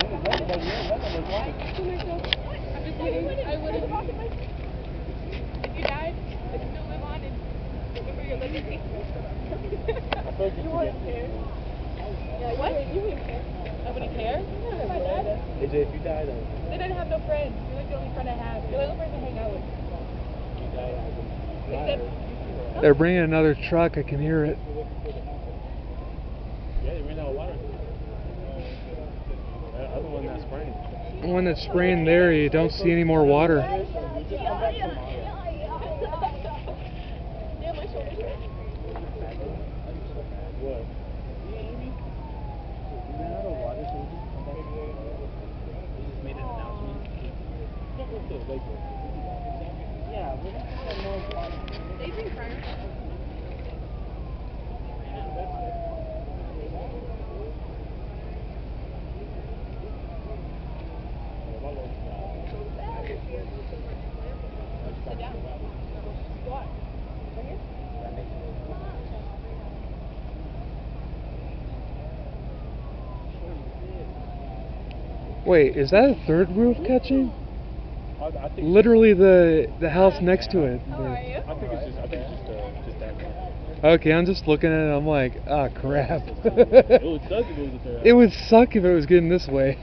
I would have. If you died, would you still live on and remember your legacy? You wouldn't care. Yeah, what? You wouldn't care. I wouldn't care? If I died? AJ, if you died, Then I'd have no friends. You're like the only friend I have. You're the only person to hang out with. Except... They're bringing another truck. I can hear it. Yeah, they ran out of water. The other one that's spraying. The one that's spraying there, you don't see any more water. Yeah, my shoulders hurt. What? Made an announcement. Yeah, we don't know. They've been crying. Sit down. Squat. Right here. Wait, is that a third roof catching? I think Literally the house next to it. How are you? I think it's just that one. Okay, I'm just looking at it. I'm like, ah, crap. It would suck if it was a third. It would suck if it was getting this way.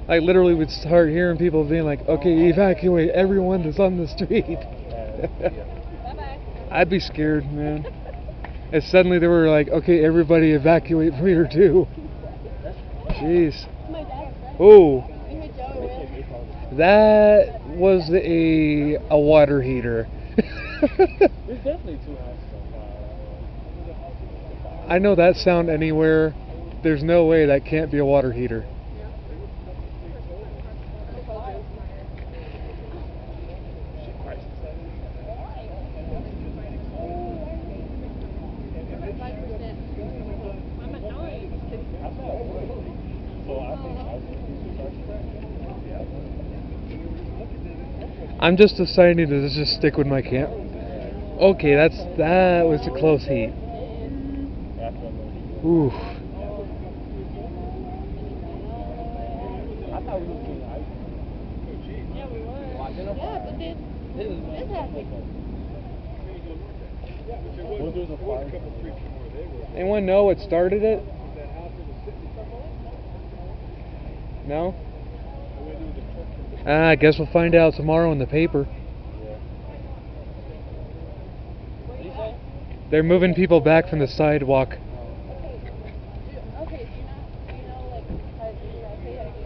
I literally would start hearing people being like, okay, evacuate everyone that's on the street. Bye-bye. I'd be scared, man. And suddenly they were like, okay, everybody evacuate from here too. Jeez. My dad's friend. Oh, You would Joey with. that was a water heater. There's definitely two houses on fire. I know that sound anywhere. There's no way that can't be a water heater. I'm just deciding to just stick with my camp. Okay, that was a close heat. Ooh. I thought we were doing ice. Yeah, we were. Yeah, but then this happened. When there was a fire. Anyone know what started it? No? I guess we'll find out tomorrow in the paper. They're moving people back from the sidewalk.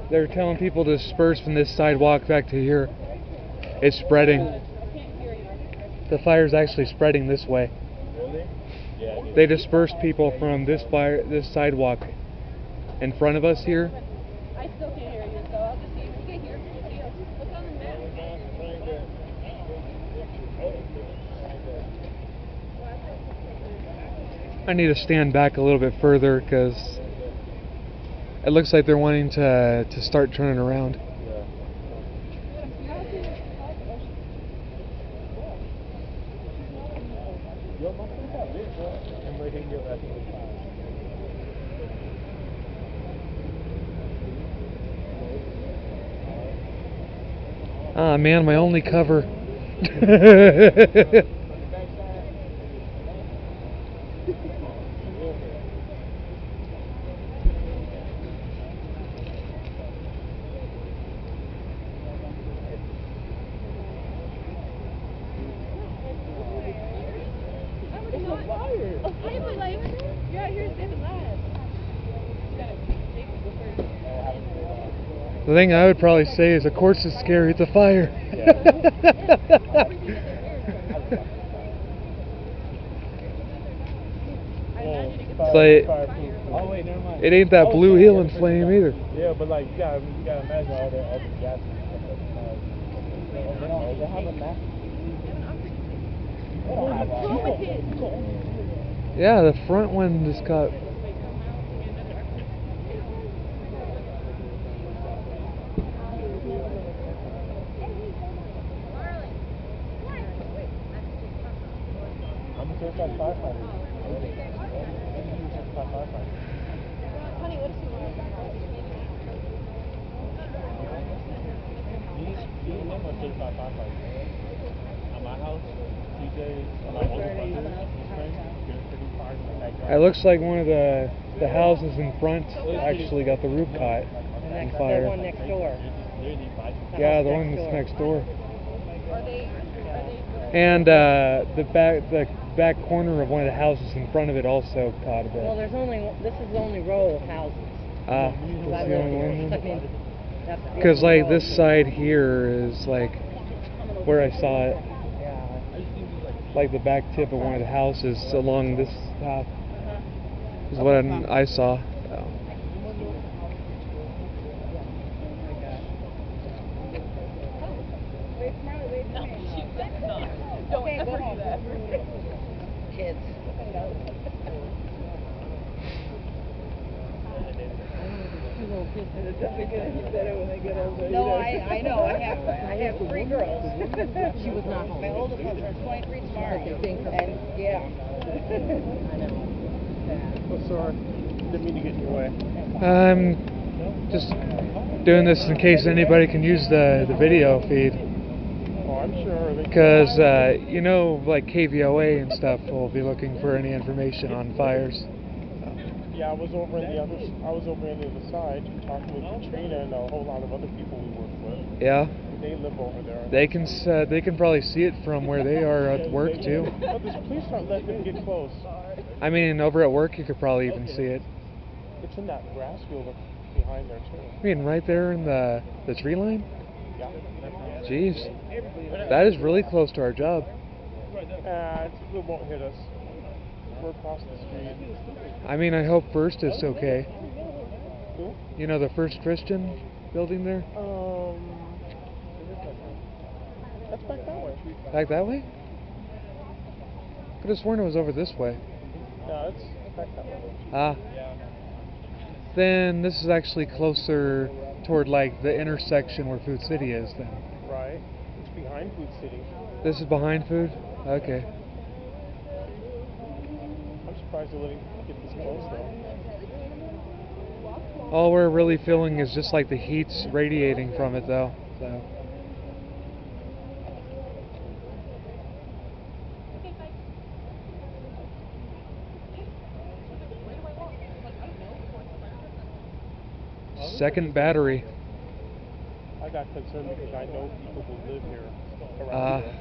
They're telling people to disperse from this sidewalk back to here. It's spreading. The fire's actually spreading this way. Really? Yeah. They dispersed people from this sidewalk in front of us here. I still can't hear you, so I'll just see if you can hear me. Look on the map. I need to stand back a little bit further because it looks like they're wanting to start turning around. Ah, man, my only cover. You're out here saving lives. The thing I would probably say is, of course it's scary, it's a fire. It's like, oh wait, never mind. it ain't that blue healing flame either. Yeah, but like you gotta imagine all the gas and stuff that's they have a map. They don't have Yeah, the front one just got. I'm a certified firefighter. Honey, what is he certified firefighter. On my house, TJ's, my older brother, his friend, they're pretty fires in my backyard. It looks like one of the houses in front actually got the roof caught on fire. The one next door. Yeah, the one that's next door. Are they And the back corner of one of the houses in front of it also caught a bit. Well, this is the only row of houses. Ah, that's the only one. I mean, that's the Because only like row. this side here is like where I saw it. Yeah. Like the back tip of one of the houses along this path is what I saw. So. don't ever do that. Kids. No, I know. I have 3 girls. She was not home. My oldest one turns 23 tomorrow. And yeah. I know. Oh, sorry. Didn't mean to get in your way. I'm just doing this in case anybody can use the video feed. Oh, I'm sure. Because, you know, like KVOA and stuff will be looking for any information on fires. Yeah, I was over on the other side talking with Katrina and a whole lot of other people we work with. Yeah. They live over there. They can probably see it from where they are at work too. But this police aren't letting them get close. I mean, over at work you could probably even see it. It's in that grass field behind there too. I mean, right there in the tree line? Yeah. Jeez. That is really close to our job. It won't hit us. We're across the street. I mean, I hope First is okay. Who? You know, the First Christian building there? That's back that way. Back that way? Could have sworn it was over this way. No, it's back that way. Ah. Then this is actually closer toward like the intersection where Food City is then. Right. It's behind Food City. This is behind Food? Okay. I'm surprised they let him get this close though. All we're really feeling is just like the heat's radiating from it though. So. Second battery. I got concerned because I know people who live here around here.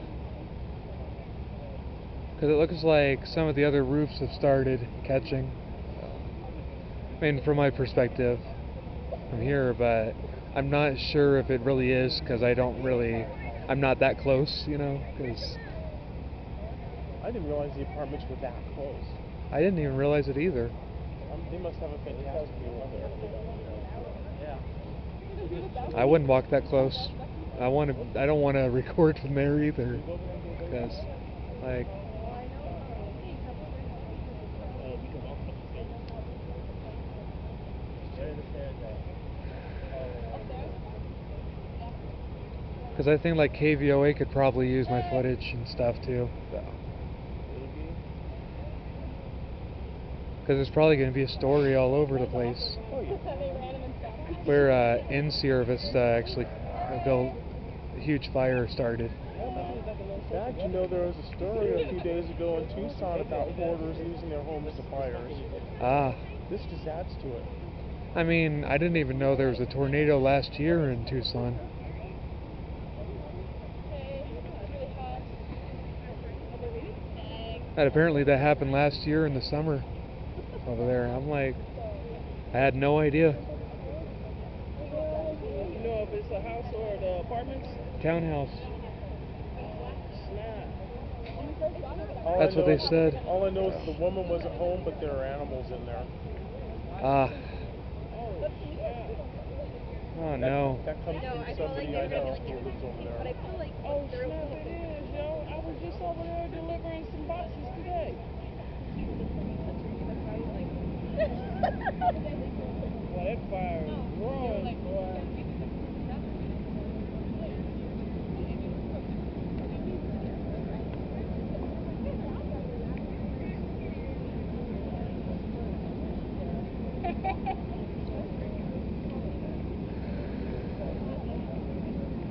Because it looks like some of the other roofs have started catching. I mean, from my perspective from here, but I'm not sure if it really is because I'm not that close, you know, because I didn't realize the apartments were that close. I didn't even realize it either. They must have a fantastic view of it. I wouldn't walk that close. I don't want to record from there either, because like. Because I think like KVOA could probably use my footage and stuff too. Because there's probably going to be a story all over the place. Where in-service actually built a huge fire started. In fact, you know, there was a story a few days ago in Tucson about hoarders losing their homes to fires. Ah. This just adds to it. I mean, I didn't even know there was a tornado last year in Tucson. And apparently that happened last year in the summer over there. I'm like, I had no idea. You know if it's a house or the apartments? Townhouse. All That's I what know they is- said. All I know is the woman was at home, but there are animals in there. Ah. Oh no. That comes from somebody I know who lives over there. Oh, snap, it is, yo. I was just over there delivering some boxes today. Well, that fire is growing, boy.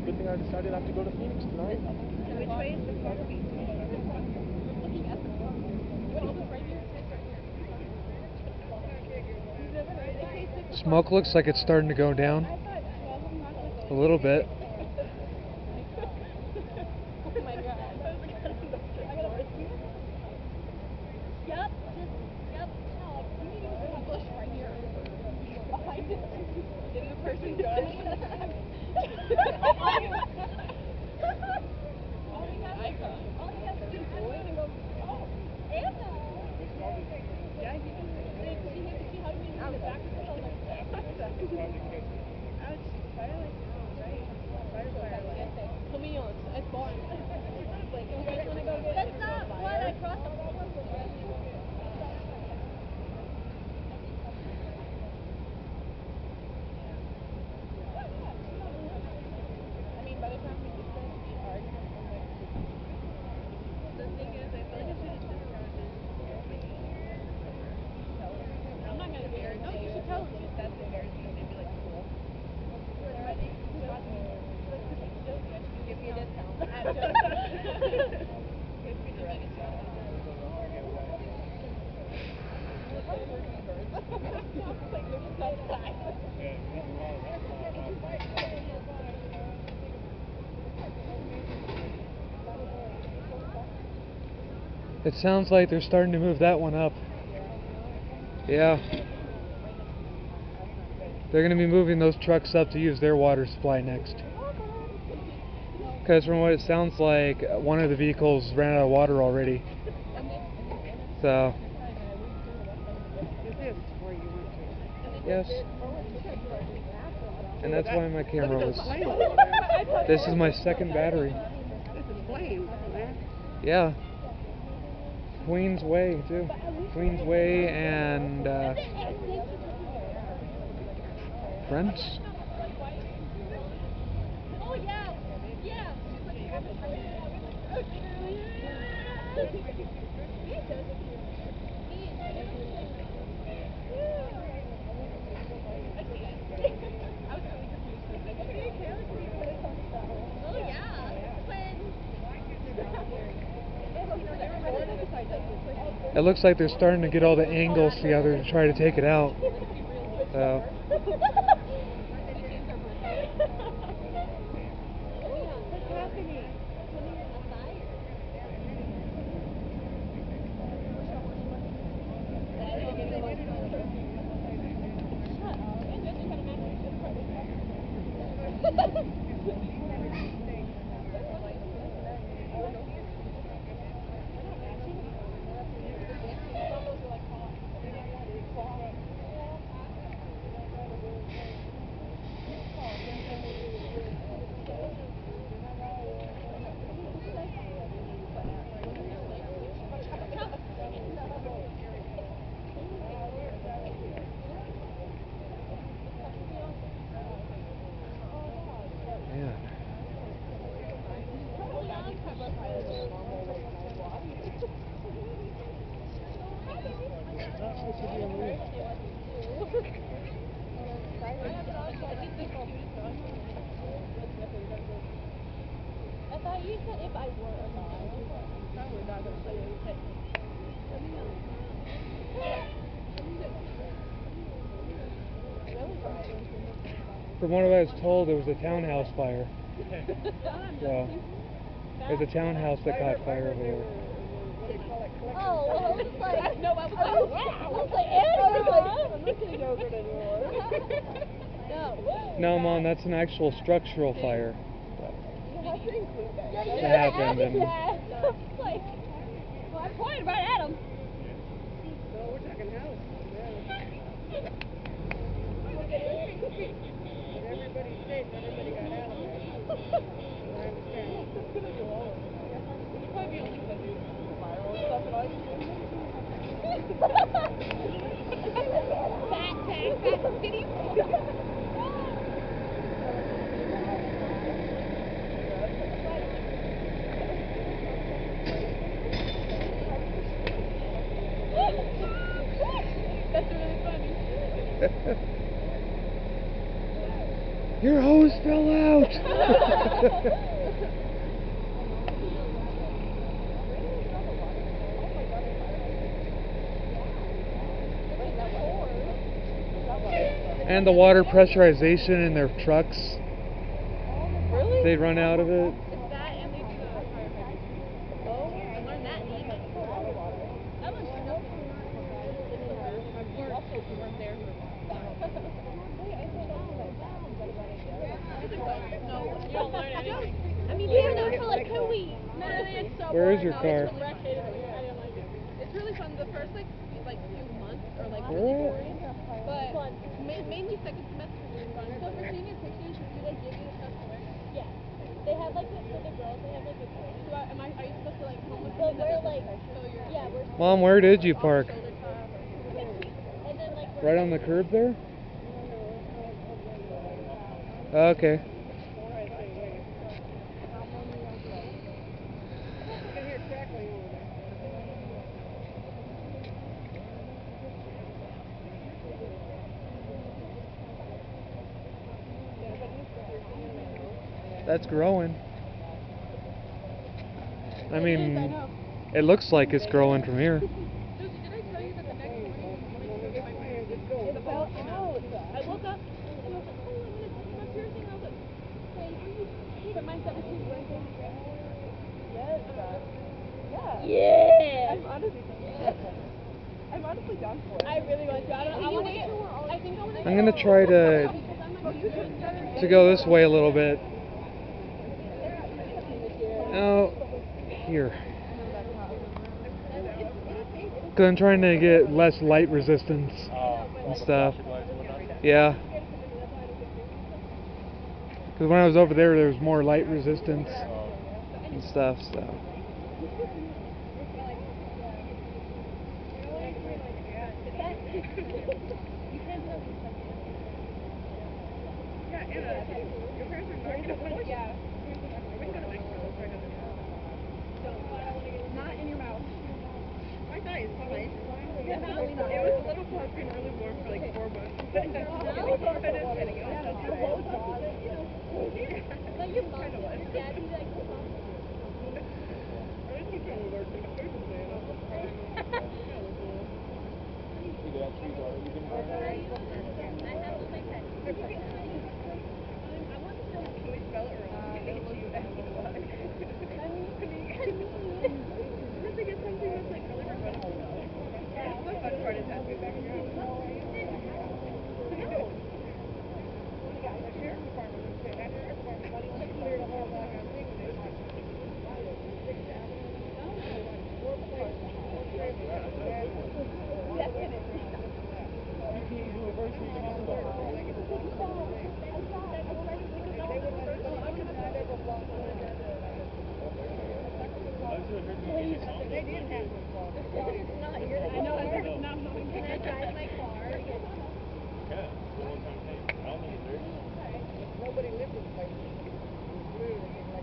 Good think I decided I have to go to Phoenix tonight. Which way is the car going? Looking up. What is this right here? Smoke looks like it's starting to go down a little bit. Oh my god. Yep, yep. No, you need to go to a bush right here. Behind it. In the person's gun. All he has to do is go in and go, oh, Anna. Yeah, he can see how you in the back of the shoulder. Ouch. Come here, it's boring. Like, you guys want to go get that's not what I crossed the problem with. I mean, by the time we get there, it'll be hard. The thing is, I feel like I should have just gone I'm not going to be no, you should tell them. That's embarrassing. They'd be like, cool. Give me a discount. It sounds like they're starting to move that one up. Yeah. They're going to be moving those trucks up to use their water supply next. Because from what it sounds like, one of the vehicles ran out of water already. So. Yes. And that's why my camera was. This is my second battery. This is flames, man. Yeah. Queens Way too. Queens Way and French. Oh yeah, yeah. It looks like they're starting to get all the angles together to try to take it out. So. I thought you said if I were alive. Probably not going to say anything. From what I was told, there was a townhouse fire. So, there's a townhouse that caught fire over there. Oh, well, I was like, no, I was like, I'm not getting yogurt anymore. No, Mom, that's an actual structural fire. That happened, and like, well, I pointed right at him. No, we're talking house. Yeah. Everybody's safe. Everybody got out of there. I understand. It's probably only because you viral stuff and all you do. Fat kitty. That's really funny. Your hose fell out! And the water pressurization in their trucks. Really? They run out of it. It's that and they do the firefighting. Oh, I learned that in email. I learned stuff. It's so bad. I've worked there for a No, you don't learn anything. I mean, we have that for like 2 weeks. No, it's so Where is boring. your car? It's I didn't like it. It's really fun the first few months are really boring. But mainly second semester is fun. So for senior pictures, do they give you the stuff to wear? Yeah. They have for the girls, they have a toy. So are you supposed to come with them? We're Mom, where did you park? shoulder top. And then Right on the curb there? Okay. That's growing. I mean, it looks like it's growing from here. Susie, did I tell you that the next morning when I go get my hair, the ball came out? I woke up and I was like, oh, I'm going to touch my piercing. I was like, hey, for my 17th birthday. Yes. Yeah. I'm honestly down for it. I really want to. I want to get. I think I want to. I'm gonna try to go this way a little bit. Oh, here. Cause I'm trying to get less light resistance and stuff. Yeah. Cause when I was over there, there was more light resistance and stuff. So. Not in your mouth. My thigh is fine. It was a little puffy and really warm for like 4 months. But just kidding.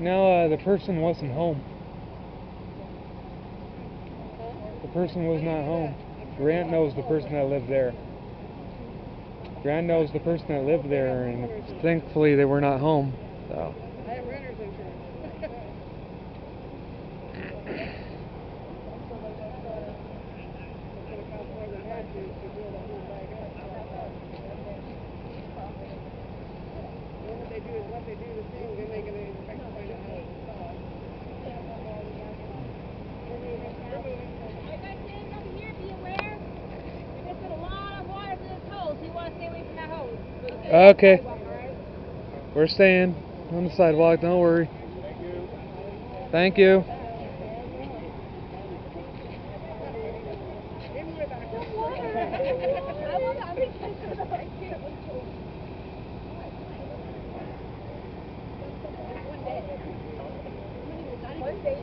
No, the person wasn't home. The person was not home. Grant knows the person that lived there. Grant knows the person that lived there, and thankfully they were not home. So. I have renter's insurance. What they do the thing, then they're going to expect to find out how it's installed. Like I said over here, be aware. We just put a lot of water to this hose. You want to stay away from that hose. Okay. We're staying on the sidewalk, don't worry. Thank you.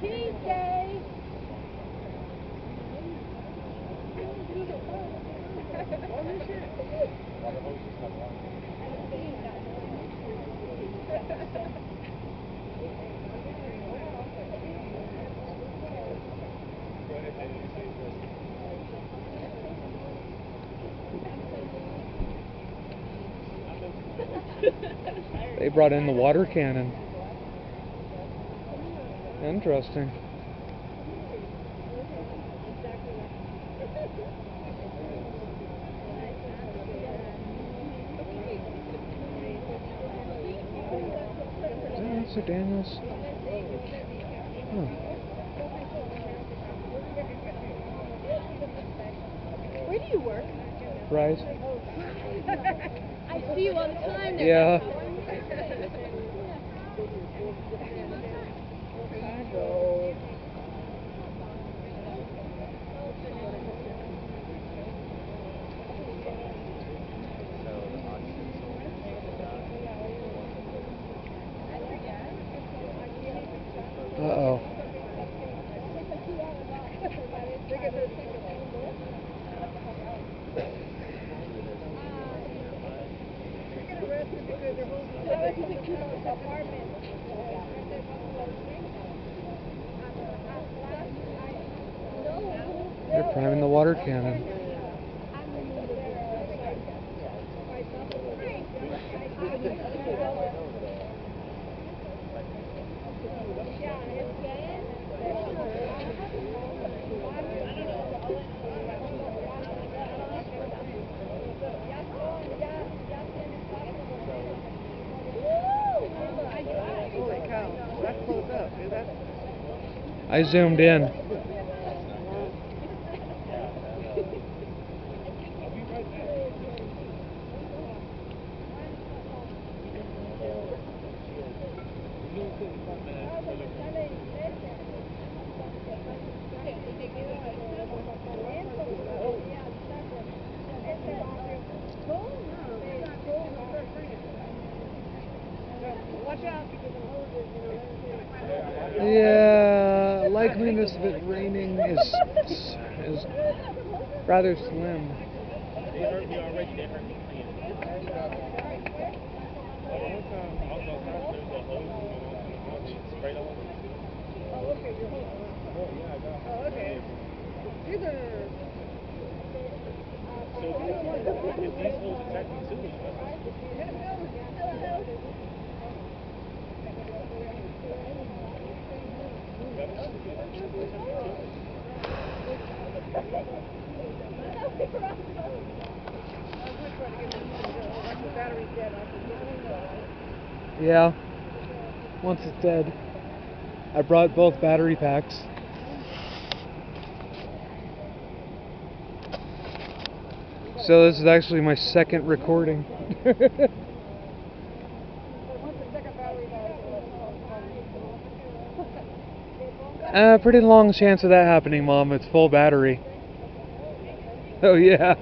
Tuesday. They brought in the water cannon. Interesting. Is that Mr. Daniels? Huh. Where do you work? Rise. I see you all the time there. Yeah. Uh-oh. They're priming the water cannon. Holy cow, that's close up. Is that? I zoomed in. Yeah, likeliness of it raining is rather slim. They heard me already. They heard me clean. One time, I was outside, there was a hose, sprayed all over. Oh, okay, you're home. Oh, yeah, I got it. Oh, okay. These are. So, if these holes attack me too, Yeah. Once it's dead. I brought both battery packs. So this is actually my second recording. Pretty long chance of that happening, Mom. It's full battery. Oh yeah.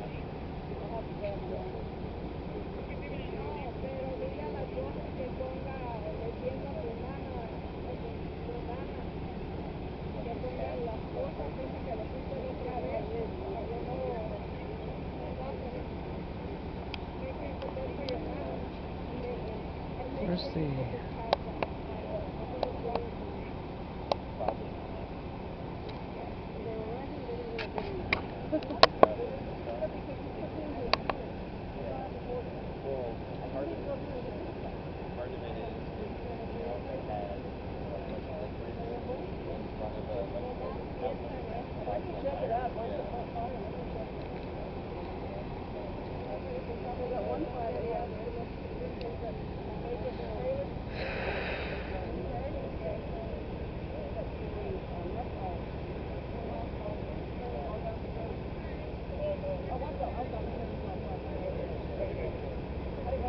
Where's the...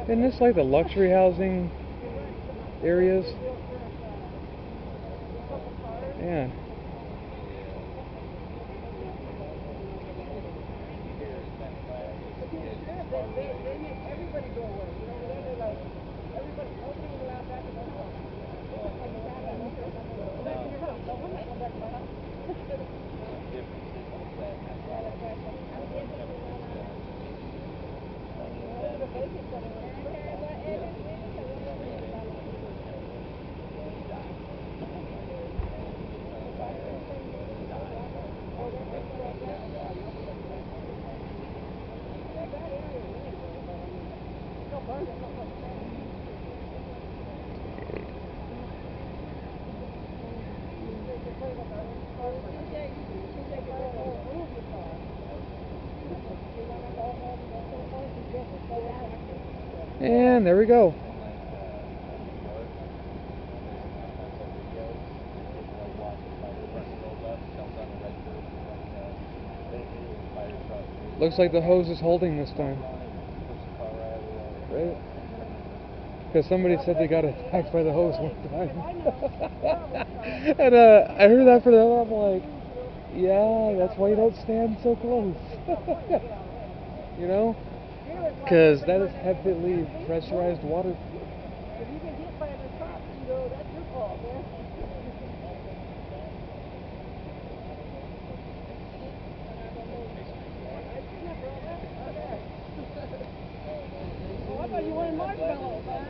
Isn't this like the luxury housing areas? Yeah. And there we go. Looks like the hose is holding this time. Right? Because somebody said they got attacked by the hose one time. And I heard that for them, I'm like, yeah, that's why you don't stand so close. You know? Because that is heavily pressurized water. If you get hit by the top, you know, that's your fault, man. Oh, I thought you wanted marshmallows, man.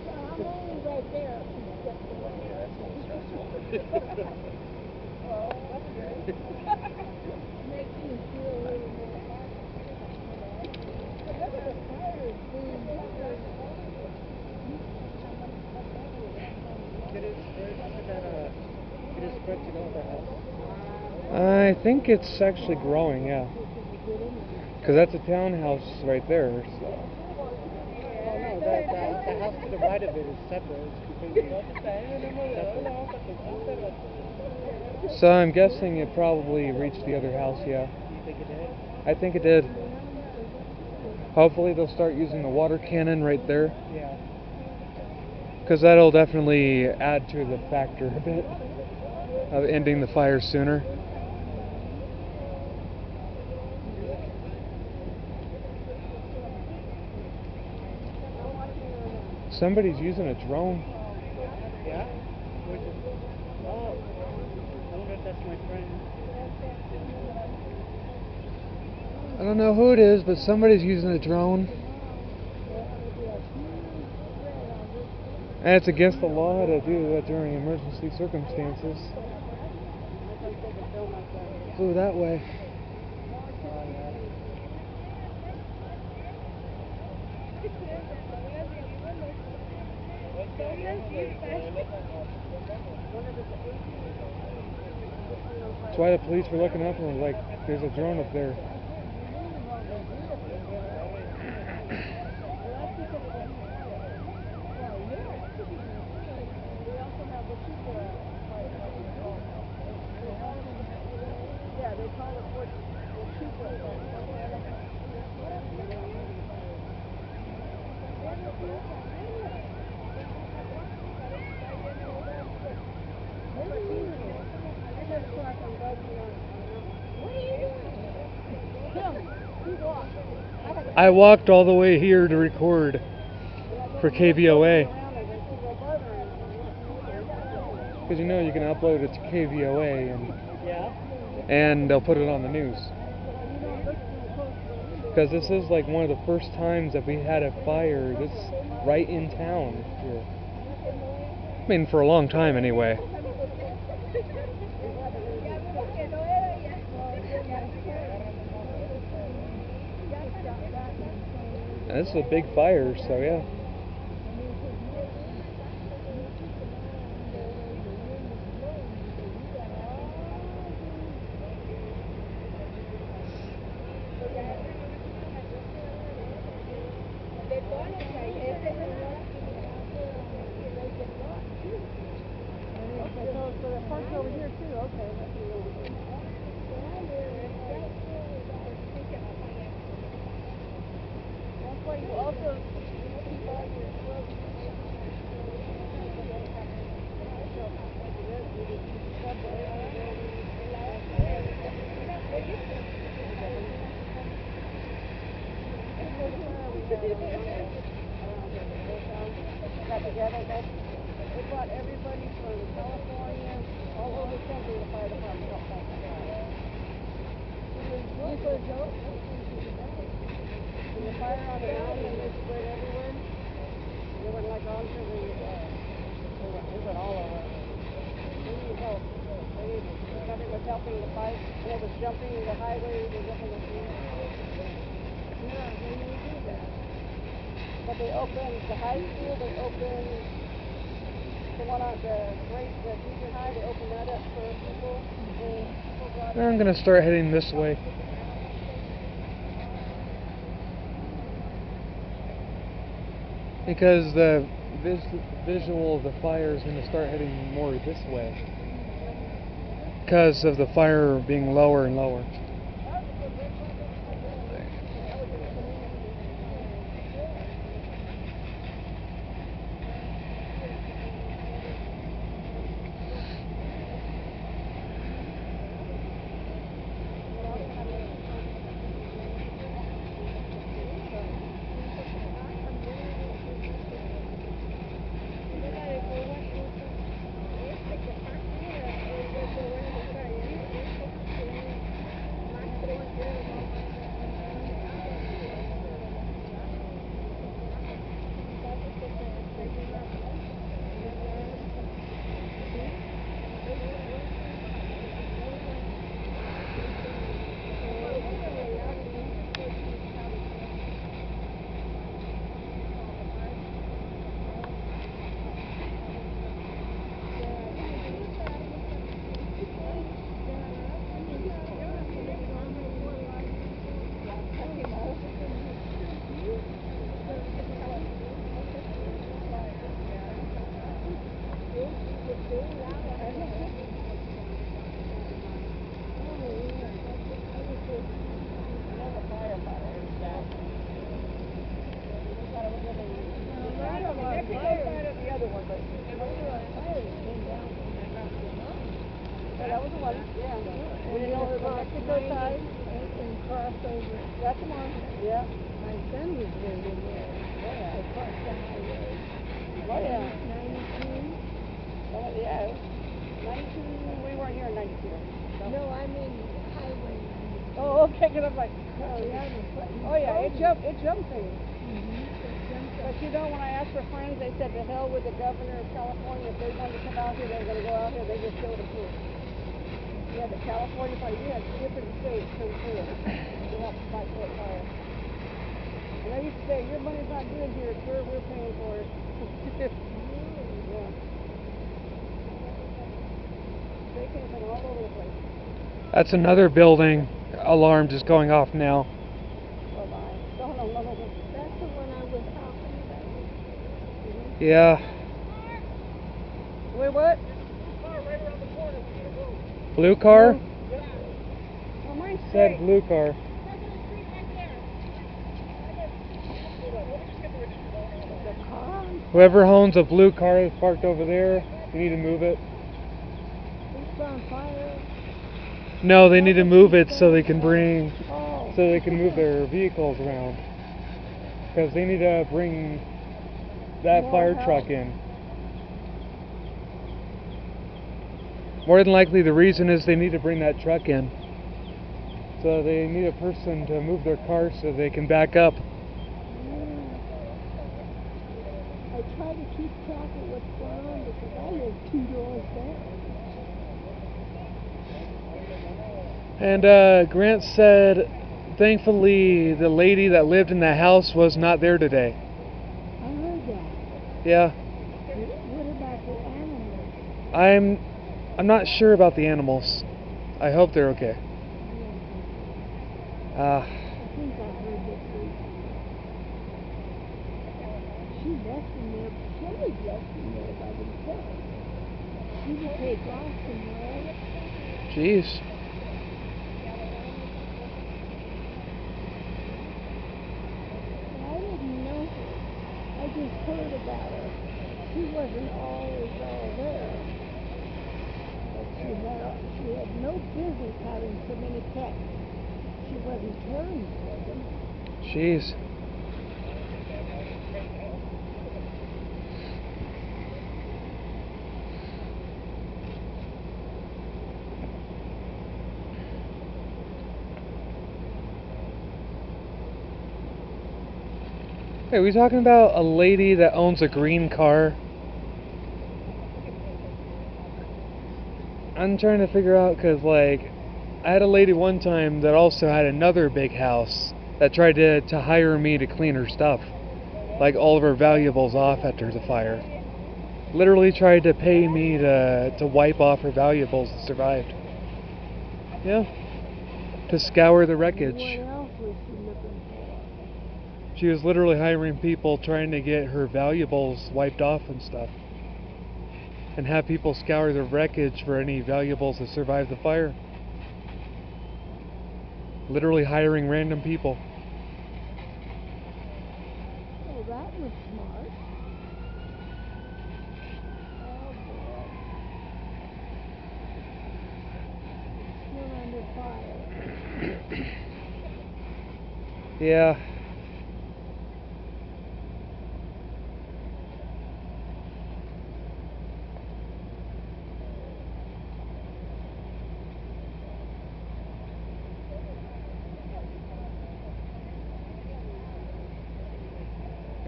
I'm only right there. Oh, that's good. Makes you feel a little more happy. Look at the fire being covered. It is spread to go the house. I think it's actually growing, yeah. Because that's a townhouse right there. So. Oh no, the house to the right of it is separate. It's completely separate. So I'm guessing it probably reached the other house, yeah. You think it did? I think it did. Hopefully they'll start using the water cannon right there. Yeah. Because that'll definitely add to the factor a bit of ending the fire sooner. Somebody's using a drone. Yeah? Which is, oh, I wonder if that's my friend. I don't know who it is, but somebody's using a drone. And it's against the law to do that during emergency circumstances. Flew that way. That's why the police were looking up and was like, there's a drone up there. Yeah, they call it what I walked all the way here to record for KVOA. Because you know you can upload it to KVOA and they'll put it on the news. Because this is like one of the first times that we had a fire that's right in town here. I mean, for a long time anyway. And this is a big fire, so yeah. So the park's over here too, okay. That's why you also keep all your clothes. Got together, they brought everybody from California, all over the country, the fire department helped out with that. You for a joke? When the fire on the mountain, they spread everywhere. They went like onto the, they went all over. They needed help. Somebody was helping the fight, and it was jumping the highway, they were jumping the field. Yeah, they need to do that. But they opened the high school, they opened the one on the grade, the junior high, they opened that up for people. I'm going to start heading this way. Because the visual of the fire is going to start heading more this way. Because of the fire being lower and lower. That was the one, yeah. We didn't know it was on Mexico side. And crossed over. That's the one. Yeah. My son was living there. Yeah. Across the highway. Oh, yeah. 92. Oh, yeah. 92. We weren't here in 92. So. No, I mean highway 92. Oh, okay, because I'm like, oh, yeah. Oh, yeah, it jumped things. But you know, when I asked for friends, they said to hell with the governor of California. If they wanted to come out here, they were going to go out here. They just showed them through. You had the California fire. You had different states come through to help fight that fire. And I used to say, your money's not good here, sir. We're paying for it. Yeah. They came from all over the place. That's another building alarm just going off now. Oh, my. No. That's the one I was talking about. Yeah. Wait, what? Blue car? Yeah. Oh, mine's Said blue car. The car? Whoever owns a blue car that's parked over there, you need to move it. It's on fire. No, they need to move it so they can bring, Oh. so they can move their vehicles around. Because they need to bring that More fire help. truck in. More than likely the reason is they need to bring that truck in. So they need a person to move their car so they can back up. I try to keep track of what's going on because I live 2 doors down. And Grant said, thankfully the lady that lived in the house was not there today. I heard that. Yeah. What about the animals? I'm not sure about the animals. I hope they're okay. I think I heard that too. She left in there. Somebody left in there by themselves. She would take off somewhere. Jeez. I didn't know her. I just heard about her. She wasn't always all there. But she had no business having so many pets. She wasn't caring for them. Jeez. Hey, are we talking about a lady that owns a green car? I'm trying to figure out because, like, I had a lady one time that also had another big house that tried to hire me to clean her stuff. Like, all of her valuables off after the fire. Literally tried to pay me to wipe off her valuables that survived. Yeah. To scour the wreckage. What else was she looking She was literally hiring people trying to get her valuables wiped off and stuff. And have people scour the wreckage for any valuables that survived the fire. Literally hiring random people. Oh, that was smart. Oh, boy. Still under fire. Yeah.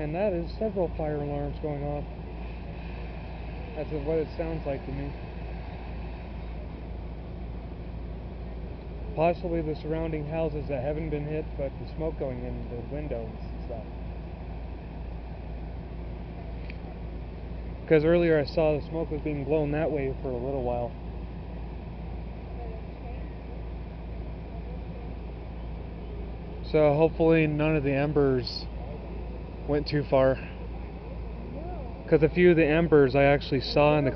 And that is several fire alarms going off. That's what it sounds like to me. Possibly the surrounding houses that haven't been hit, but the smoke going in the windows and stuff. Because earlier I saw the smoke was being blown that way for a little while. So hopefully none of the embers went too far. Because a few of the embers I actually saw in the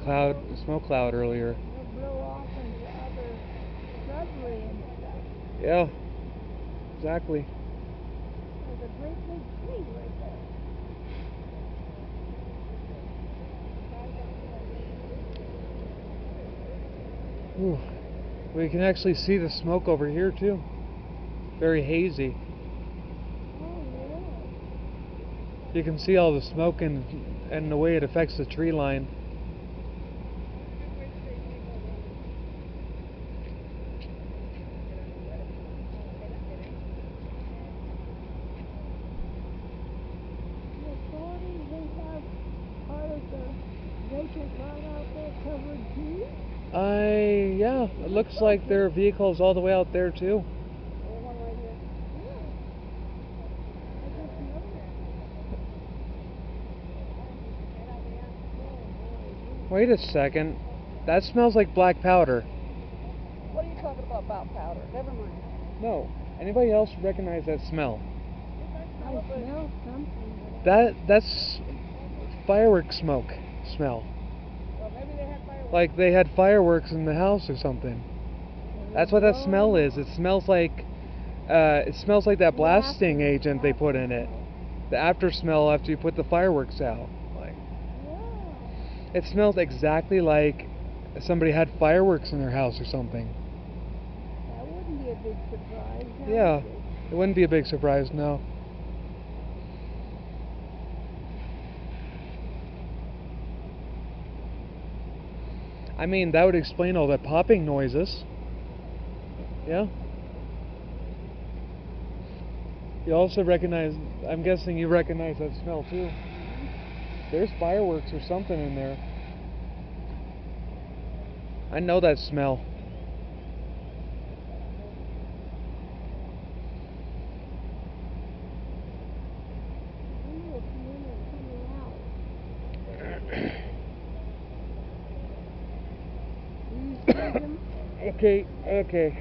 smoke cloud earlier. They'll blow off into other shrubbery and stuff. Yeah, exactly. There's a great big tree right there. Whew. We can actually see the smoke over here too. Very hazy. Oh, yeah. You can see all the smoke and the way it affects the tree line. The authorities, they have part of the vacant lot out there covered too? Yeah, it looks like there are vehicles all the way out there too. There's one right here. Yeah. I just noticed. Wait a second. That smells like black powder. What are you talking about powder? Never mind. No. Anybody else recognize that smell? I smell something. That's fireworks smoke smell. Well, maybe they had fireworks. Like they had fireworks in the house or something. That's what that smell is. It smells like that blasting agent they put in it. The after smell after you put the fireworks out. Like Yeah. it smells exactly like somebody had fireworks in their house or something. That wouldn't be a big surprise. Now Yeah. would it? It wouldn't be a big surprise, no. I mean, that would explain all the popping noises. Yeah. You also recognize, I'm guessing you recognize that smell too. There's fireworks or something in there. I know that smell. Ooh, it's in there coming out. Do you see them? Okay.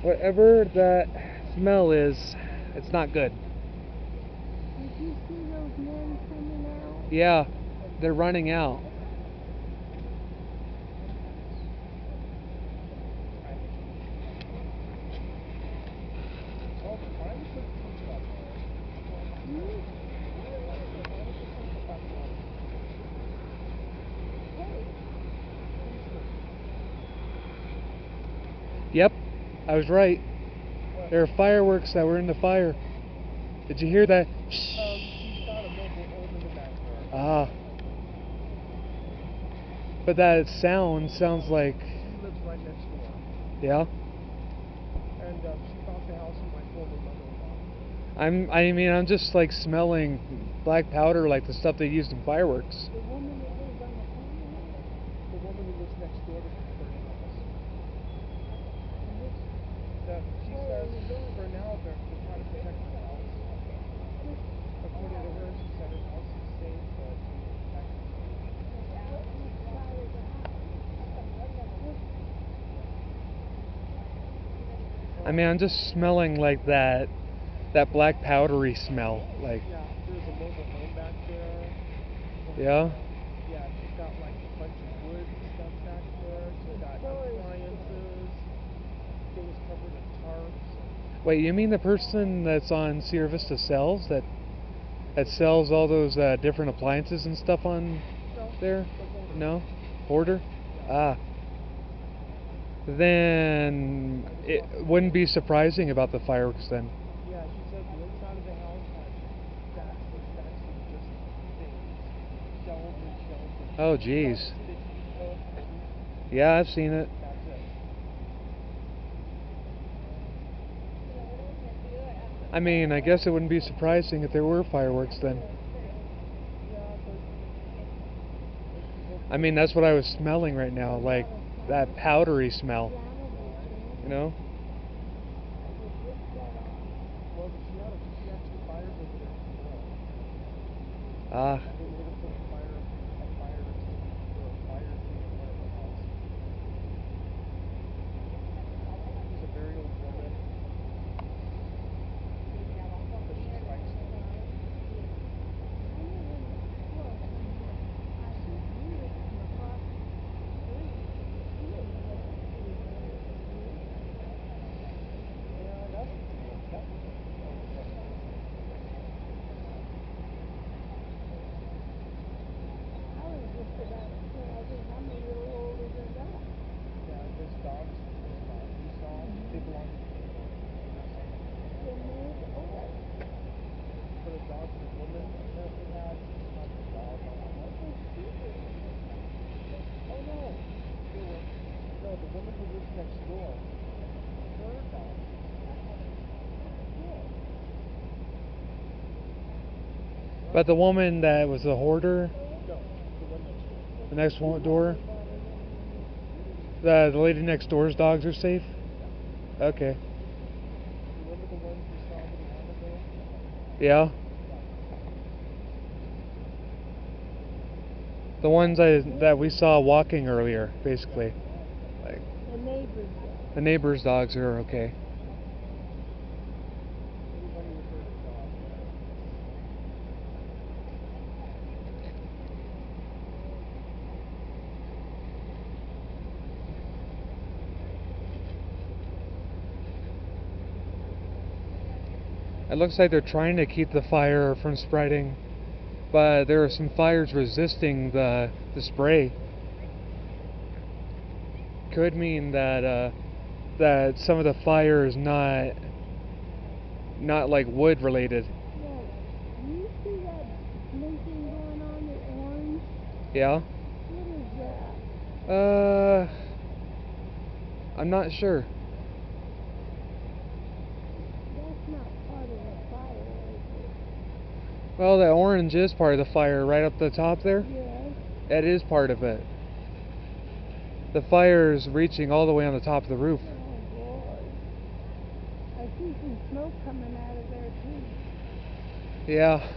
Whatever that smell is, it's not good. Did you see those men coming out? Yeah, they're running out. Yep, I was right. There are fireworks that were in the fire. Did you hear that? Ah. But that sounds like... She lives right next door. Yeah? And she bought the house from my former mother-in-law. I'm just like smelling black powder like the stuff they used in fireworks. The woman that lives on the corner? The woman who lives next door to the house. She says for now they're trying to protect her house. According to her, she said her house is safe, but I mean, I'm just smelling like that black powdery smell. Like, Yeah, there's a mobile home back there. yeah? Yeah, she's got like a bunch of wood stuff back there. She's got appliances, things covered in tarps. Wait, you mean the person that's on Sierra Vista sells that sells all those different appliances and stuff on No, there? the hoarder. No? Hoarder? Ah. Then it wouldn't be surprising about the fireworks then. Yeah, she said the inside of the house had stacks and stacks of just things. Shelves and shelves of Oh, you know, jeez. sticky stuff. Yeah, I've seen it. That's it. I mean, I guess it wouldn't be surprising if there were fireworks then. Yeah, but I mean, that's what I was smelling right now, like that powdery smell. You know? well, she actually fires over there tomorrow. Ah, They made her put a fire extinguisher or a fire thing in front of the house. She's a very old woman. But she's feisty. Yeah, that's yeah, those dogs we saw, they belong to people. But a dog the woman apparently had, not the dog. Oh no, no, the woman who lives next door. Her dog. but the woman that was the hoarder, No, the one next door. the next one door, the lady next door's dogs are safe? Okay. Remember the ones we saw a little while ago? Yeah? The ones that we saw walking earlier, basically. Like, the neighbor's dogs are okay. Anybody with heard of dog? It looks like they're trying to keep the fire from spreading, but there are some fires resisting the spray. Could mean that that some of the fire is not like wood related. Do you see that blinking going on, the orange? Yeah? What is that? I'm not sure. That's not part of the fire, is it? Well, the orange is part of the fire right up the top there. Yes. That is part of it. The fire is reaching all the way on the top of the roof. Oh boy. I see some smoke coming out of there too. Yeah.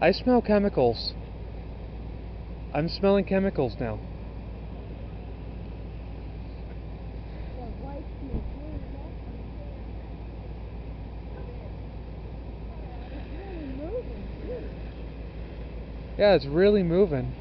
I smell chemicals. I'm smelling chemicals now. The white smoke, where is that coming from? It's really moving too. Yeah, it's really moving.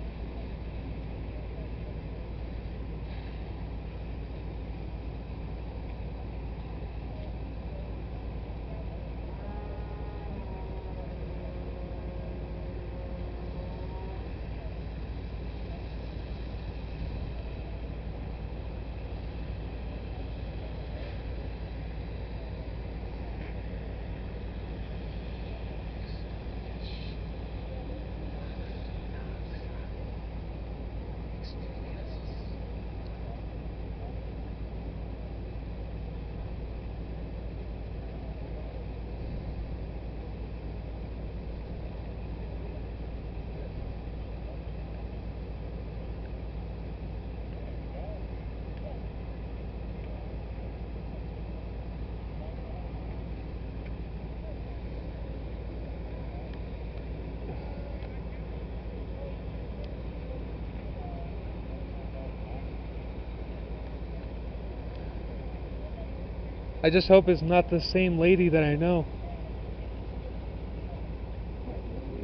I just hope it's not the same lady that I know.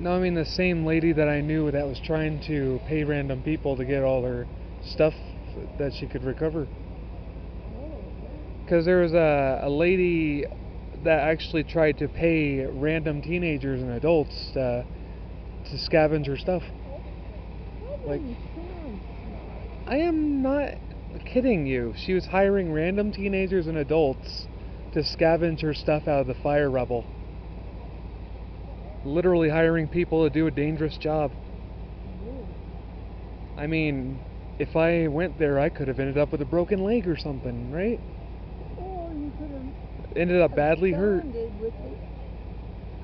No, I mean the same lady that I knew that was trying to pay random people to get all her stuff that she could recover. Because there was a lady that actually tried to pay random teenagers and adults to scavenge her stuff. Like, I am not kidding you. She was hiring random teenagers and adults to scavenge her stuff out of the fire rubble. Literally hiring people to do a dangerous job. I mean, if I went there, I could have ended up with a broken leg or something, right? Or you could have Ended up badly hurt. absconded with it.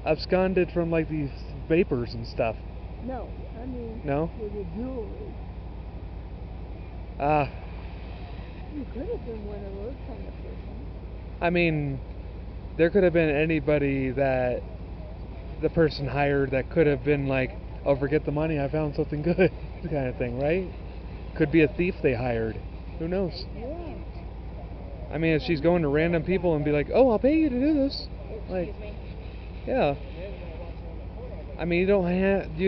Absconded from like these vapors and stuff. No, I mean No? with the jewelry. Ah, You could have been one of those kind of persons. I mean, there could have been anybody that the person hired that could have been like, oh, forget the money, I found something good, kind of thing, right? Could be a thief they hired. Who knows? Yeah. I mean, if she's going to random people and be like, oh, I'll pay you to do this. Like, yeah. I mean, you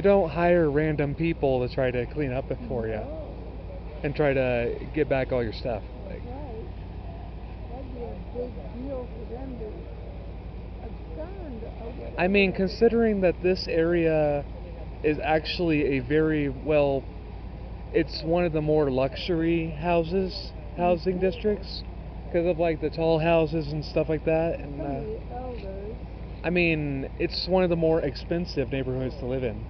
don't hire random people to try to clean up it for you and try to get back all your stuff. Like, Right. That'd be a big deal for them to abscond or whatever. I mean, considering that this area is actually a very well, it's one of the more luxury housing districts, because of like the tall houses and stuff like that. And Some of the elders. I mean, it's one of the more expensive neighborhoods to live in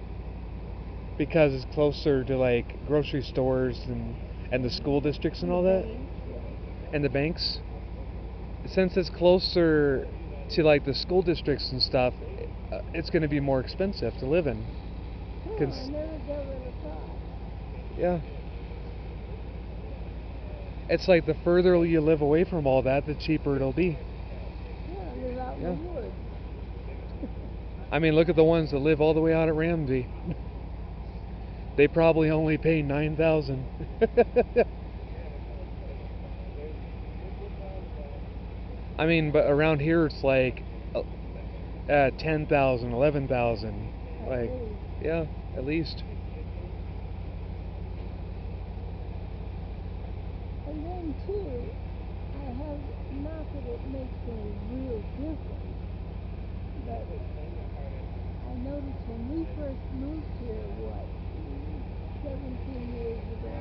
because it's closer to like grocery stores and the school districts and all that, and the banks. Since it's closer to like the school districts and stuff, it's going to be more expensive to live in. Oh, I never gave it a thought. Yeah. It's like the further you live away from all that, the cheaper it'll be. Yeah, live out in the woods. I mean, look at the ones that live all the way out at Ramsey. They probably only pay $9,000. I mean, but around here it's like $10,000, $11,000. Like, yeah, at least. And then too, I have, not that it makes any real difference, but I noticed when we first moved here, 17 years ago,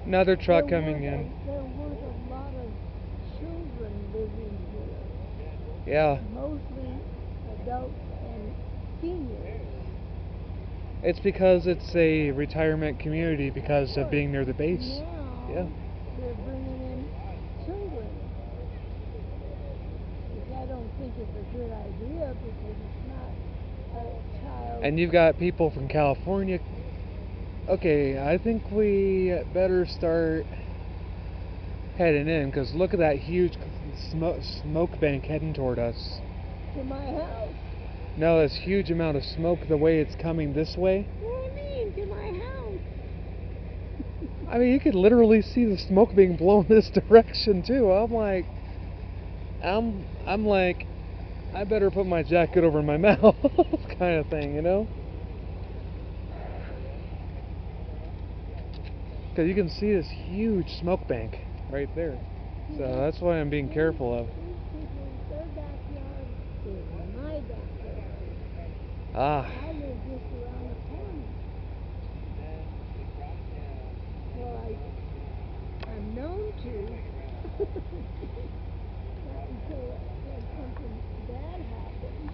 Another truck coming in. There weren't a lot of children living here. Yeah. Mostly adults and seniors. It's because it's a retirement community because of being near the base. Now, Yeah. they're bringing in children. Which I don't think is a good idea because it's not a child. And you've got people from California. Okay, I think we better start heading in because look at that huge smoke bank heading toward us. To my house. No, this huge amount of smoke the way it's coming this way. What do you mean, to my house? I mean, you could literally see the smoke being blown this direction too. I'm like, I better put my jacket over my mouth, kind of thing, you know? Because you can see this huge smoke bank right there. So that's why I'm being careful of. These people, their backyard is my backyard. Ah. I live just around the corner. Well, I'm known to. Not until something bad happens.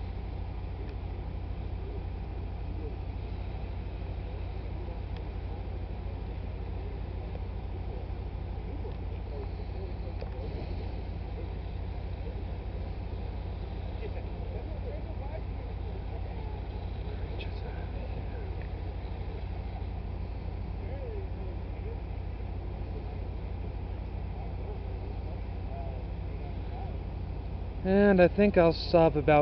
And I think I'll stop about